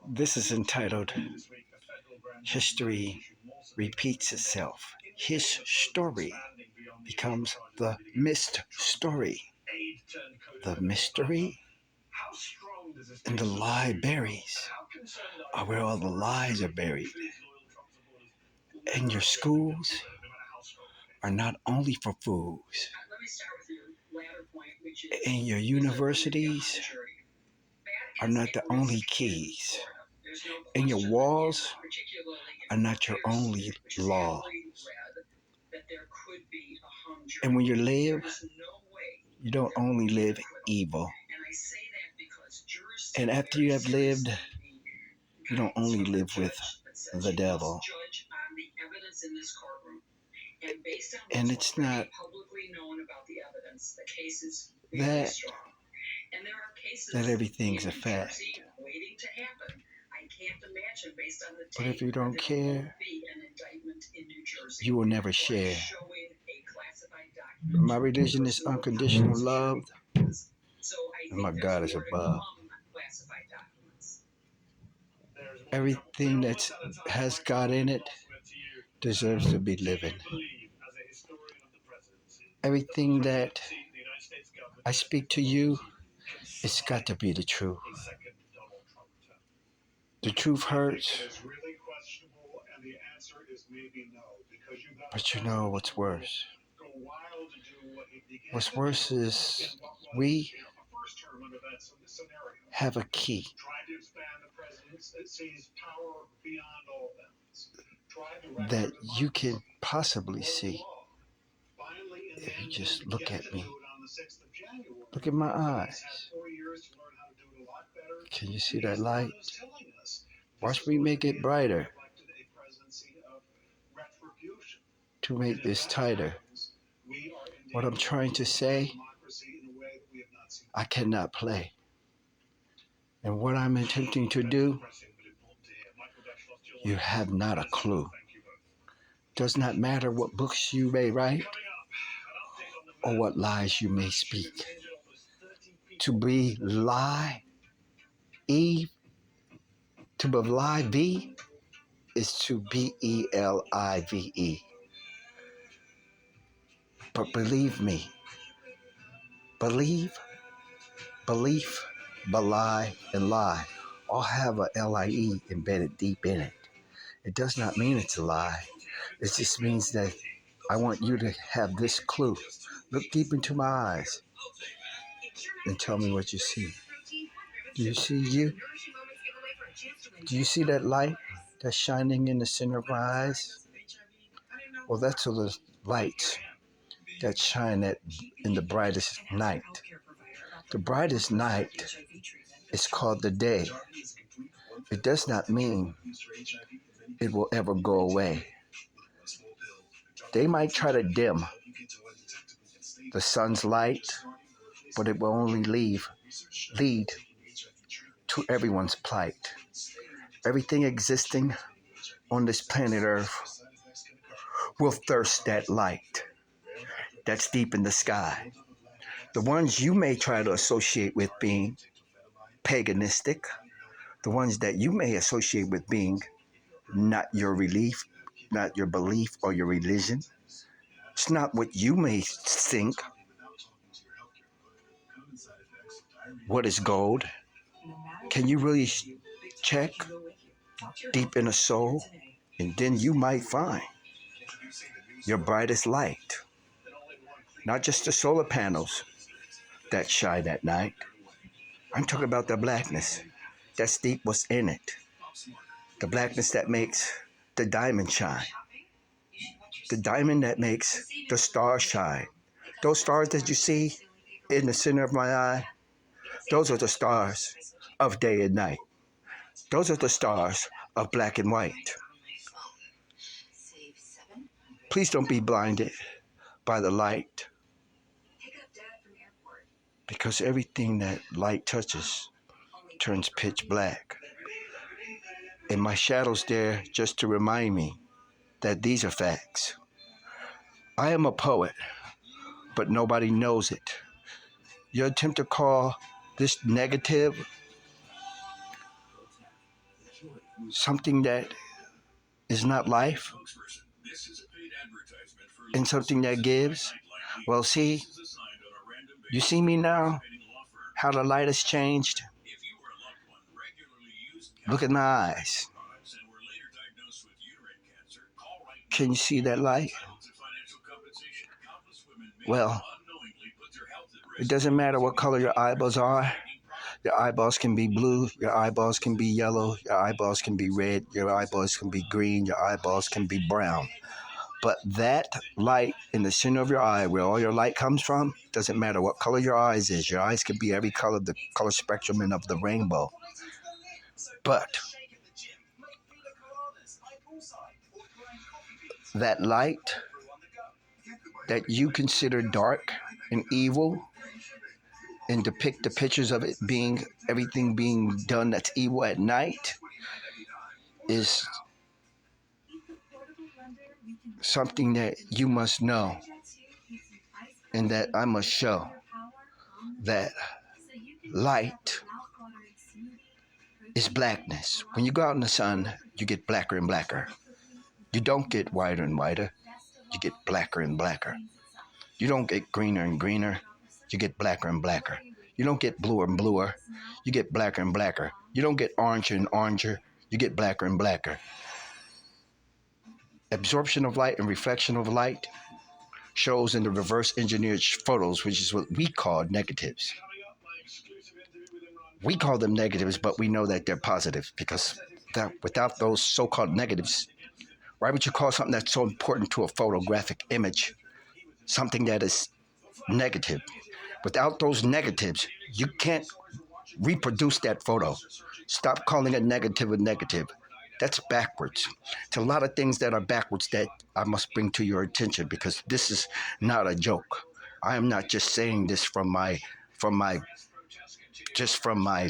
This is entitled History Repeats Itself. His story becomes the missed story. The mystery and the libraries are where all the lies are buried. And your schools are not only for fools. And your universities are not the only keys. And your walls are not your only law. And when you live, you don't only live evil. And after you have lived, you don't only live with the devil. And it's not that everything's a fact. But if you don't care, you will never share. My religion is unconditional love, and my God is above. Everything that has God in it deserves to be living. Everything that I speak to you, it's got to be the truth. The truth hurts, but you know what's worse? What's worse is we have a key that you can possibly see if you just look at me. Look at my eyes. Can you see that light? Watch me make it brighter to make this tighter. What I'm trying to say, I cannot play. And what I'm attempting to do, you have not a clue. Does not matter what books you may write or what lies you may speak. To be lie, Eve, to believe V is to BELIVE. But believe me, believe, belief, belie, and lie all have a LIE embedded deep in it. It does not mean it's a lie. It just means that I want you to have this clue. Look deep into my eyes and tell me what you see. Do you see you? Do you see that light that's shining in the center of my eyes? Well, that's the lights that shine in the brightest night. The brightest night is called the day. It does not mean it will ever go away. They might try to dim the sun's light, but it will only lead to everyone's plight. Everything existing on this planet Earth will thirst that light that's deep in the sky. The ones you may try to associate with being paganistic, the ones that you may associate with being not your not your belief or your religion. It's not what you may think. What is gold? Can you really check deep in the soul? And then you might find your brightest light. Not just the solar panels that shine at night. I'm talking about the blackness that's deep what's in it. The blackness that makes the diamond shine. The diamond that makes the stars shine. Those stars that you see in the center of my eye, those are the stars of day and night. Those are the stars of black and white. Please don't be blinded by the light, because everything that light touches turns pitch black. And my shadow's there just to remind me that these are facts. I am a poet, but nobody knows it. Your attempt to call this negative something that is not life and something that gives. Well, see, you see me now, how the light has changed. Look at my eyes. Can you see that light? Well, it doesn't matter what color your eyeballs are. Your eyeballs can be blue, your eyeballs can be yellow, your eyeballs can be red, your eyeballs can be green, your eyeballs can be brown. But that light in the center of your eye, where all your light comes from, doesn't matter what color your eyes is. Your eyes can be every color, the color spectrum and of the rainbow. But that light that you consider dark and evil and depict the pictures of it being everything being done that's evil at night is something that you must know and that I must show that light is blackness. When you go out in the sun, you get blacker and blacker. You don't get whiter and whiter. You get blacker and blacker. You don't get greener and greener. You get blacker and blacker. You don't get bluer and bluer. You get blacker and blacker. You don't get oranger and oranger. You get blacker and blacker. Absorption of light and reflection of light shows in the reverse engineered photos, which is what we call negatives. We call them negatives, but we know that they're positive because without those so-called negatives, why would you call something that's so important to a photographic image something that is negative? Without those negatives, you can't reproduce that photo. Stop calling a negative a negative. That's backwards. It's a lot of things that are backwards that I must bring to your attention because this is not a joke. I am not just saying this from my from my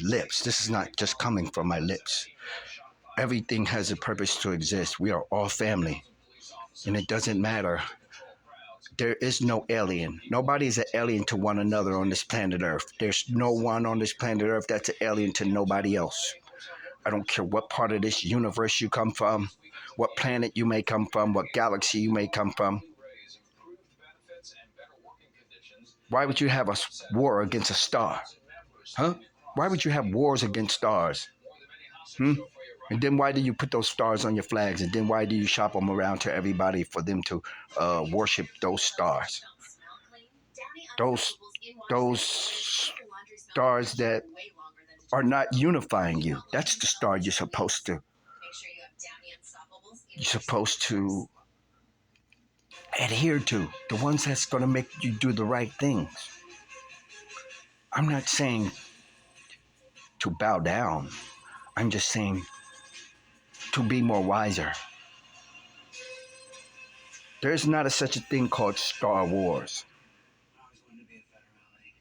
lips. This is not just coming from my lips. Everything has a purpose to exist. We are all family. And it doesn't matter. There is no alien. Nobody is an alien to one another on this planet Earth. There's no one on this planet Earth that's an alien to nobody else. I don't care what part of this universe you come from, what planet you may come from, what galaxy you may come from. Why would you have a war against a star? Huh? Why would you have wars against stars? And then why do you put those stars on your flags? And then why do you shop them around to everybody for them to worship those stars? Those stars that are not unifying you. That's the star you're supposed to adhere to. The ones that's going to make you do the right things. I'm not saying to bow down. I'm just saying to be more wiser. There's not such a thing called Star Wars.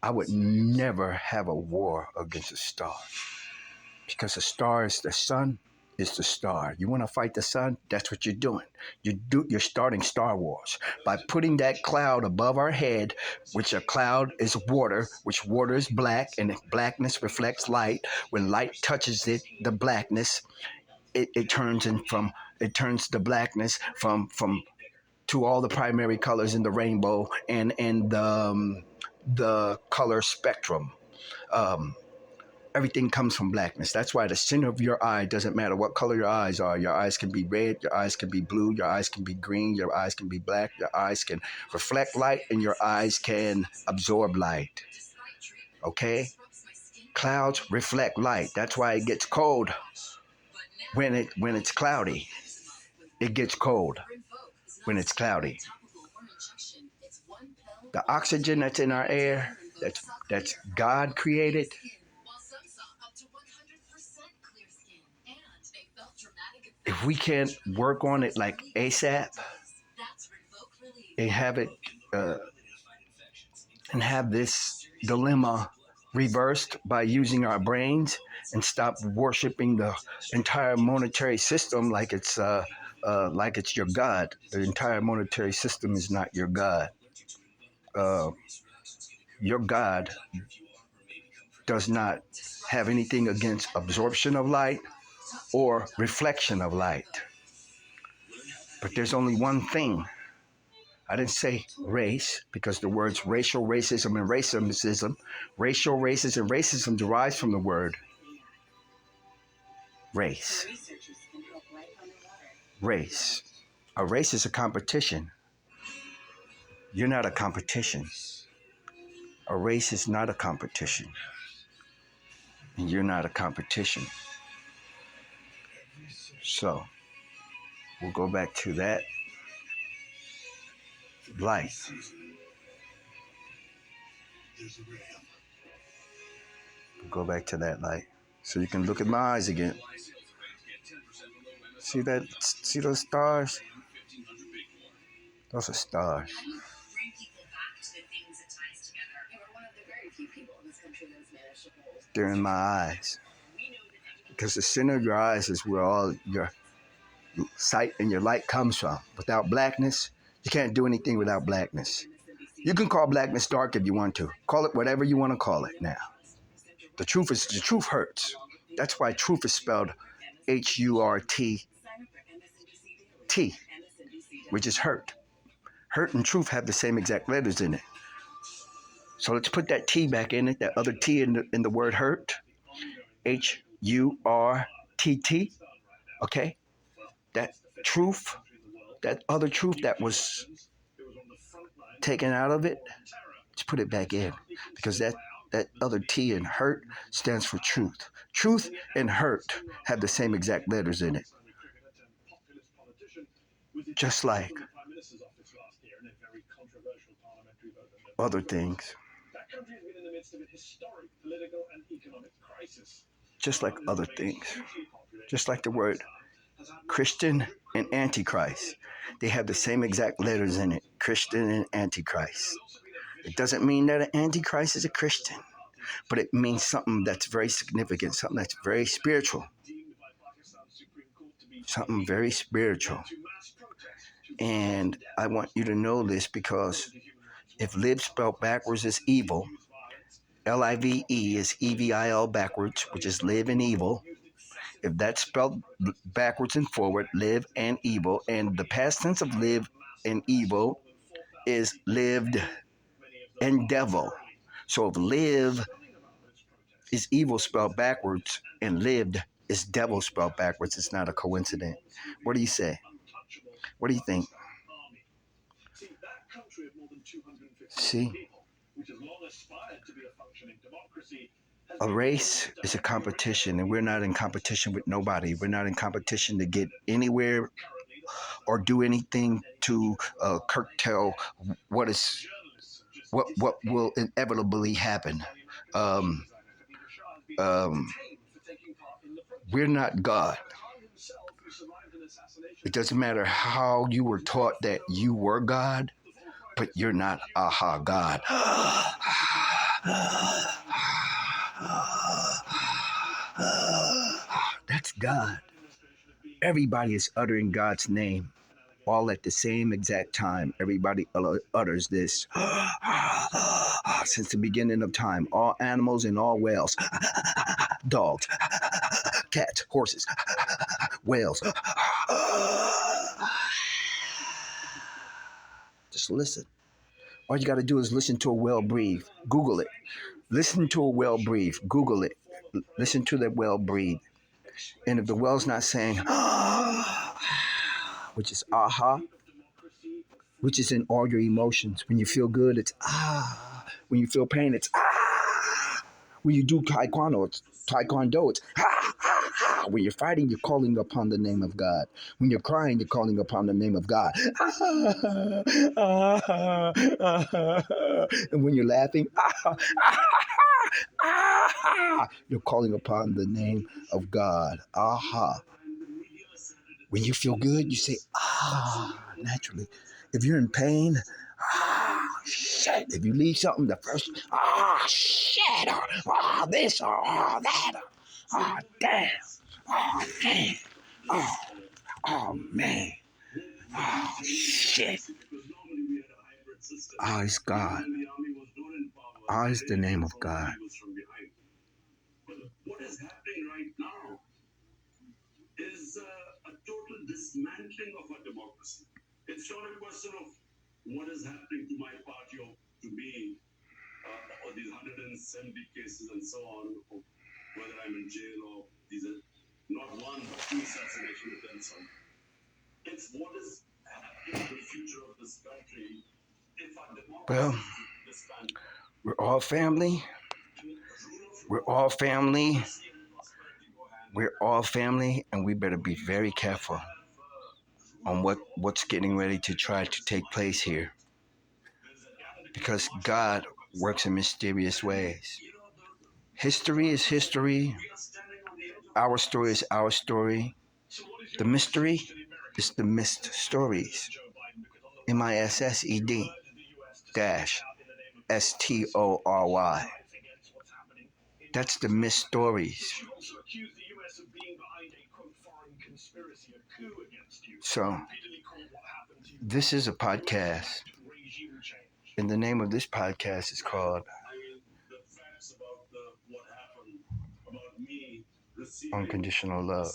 I would never have a war against a star because the star is the sun is the star. You want to fight the sun? That's what you're doing. You're starting Star Wars by putting that cloud above our head, which a cloud is water, which water is black, and blackness reflects light. When light touches it, the blackness, it turns the blackness from to all the primary colors in the rainbow and the color spectrum. Um, Everything comes from blackness. That's why the center of your eye doesn't matter what color your eyes are. Your eyes can be red, your eyes can be blue, your eyes can be green, your eyes can be black, your eyes can reflect light, and your eyes can absorb light. Okay? Clouds reflect light. That's why it gets cold when it's cloudy. It gets cold when it's cloudy. The oxygen that's in our air, that's God created, if we can't work on it like ASAP and have it and have this dilemma reversed by using our brains and stop worshiping the entire monetary system like it's your God. The entire monetary system is not your God. Uh, your God does not have anything against absorption of light or reflection of light. But there's only one thing. I didn't say race because the words racial racism and racism derives from the word race. Race. A race is a competition. You're not a competition. A race is not a competition. And you're not a competition. So we'll go back to that light. We'll go back to that light. So you can look at my eyes again. See that? See those stars? Those are stars. They're in my eyes. Because the center of your eyes is where all your sight and your light comes from. Without blackness, you can't do anything without blackness. You can call blackness dark if you want to. Call it whatever you want to call it now. The truth hurts. That's why truth is spelled HURT, which is hurt. Hurt and truth have the same exact letters in it. So let's put that T back in it, that other T in the word hurt. HURTT. Okay? That truth, that other truth that was taken out of it, let's put it back in. Because that other T in hurt stands for truth. Truth and hurt have the same exact letters in it. Just like other things. Just like other things. Just like the word Christian and Antichrist. They have the same exact letters in it. Christian and Antichrist. It doesn't mean that an Antichrist is a Christian, but it means something that's very significant, something that's very spiritual. Something very spiritual. And I want you to know this because if live spelled backwards is evil, LIVE is EVIL backwards, which is live and evil. If that's spelled backwards and forward, live and evil, and the past tense of live and evil is lived and devil. So if live is evil spelled backwards and lived is devil spelled backwards, it's not a coincidence. What do you say? What do you think? See? A race is a competition, and we're not in competition with nobody. We're not in competition to get anywhere or do anything to curtail what will inevitably happen. Um, we're not God. It doesn't matter how you were taught that you were God, but you're not God. That's God. Everybody is uttering God's name all at the same exact time. Everybody utters this since the beginning of time. All animals and all whales, dogs, cats, horses, whales. Just listen. All you got to do is listen to a whale breathe. Google it. Listen to a whale breathe. Google it. Listen to that whale breathe. And if the whale's not saying, which is aha, which is in all your emotions. When you feel good, it's ah. When you feel pain, it's ah. When you do taekwondo, it's ah, ah, ah. When you're fighting, you're calling upon the name of God. When you're crying, you're calling upon the name of God. And when you're laughing, you're calling upon the name of God. Aha. When you feel good, you say, naturally. If you're in pain, shit. If you leave something, the first, shit, or this, or that, damn, man, man, shit. It's God. Is the name of God. Well, we're all family. We're all family. We're all family, and we better be very careful on what's getting ready to try to take place here. Because God works in mysterious ways. History is history. Our story is our story. The mystery is the missed stories. MISSED dash STORY. That's the missed stories. So, this is a podcast. And the name of this podcast is called Unconditional Love.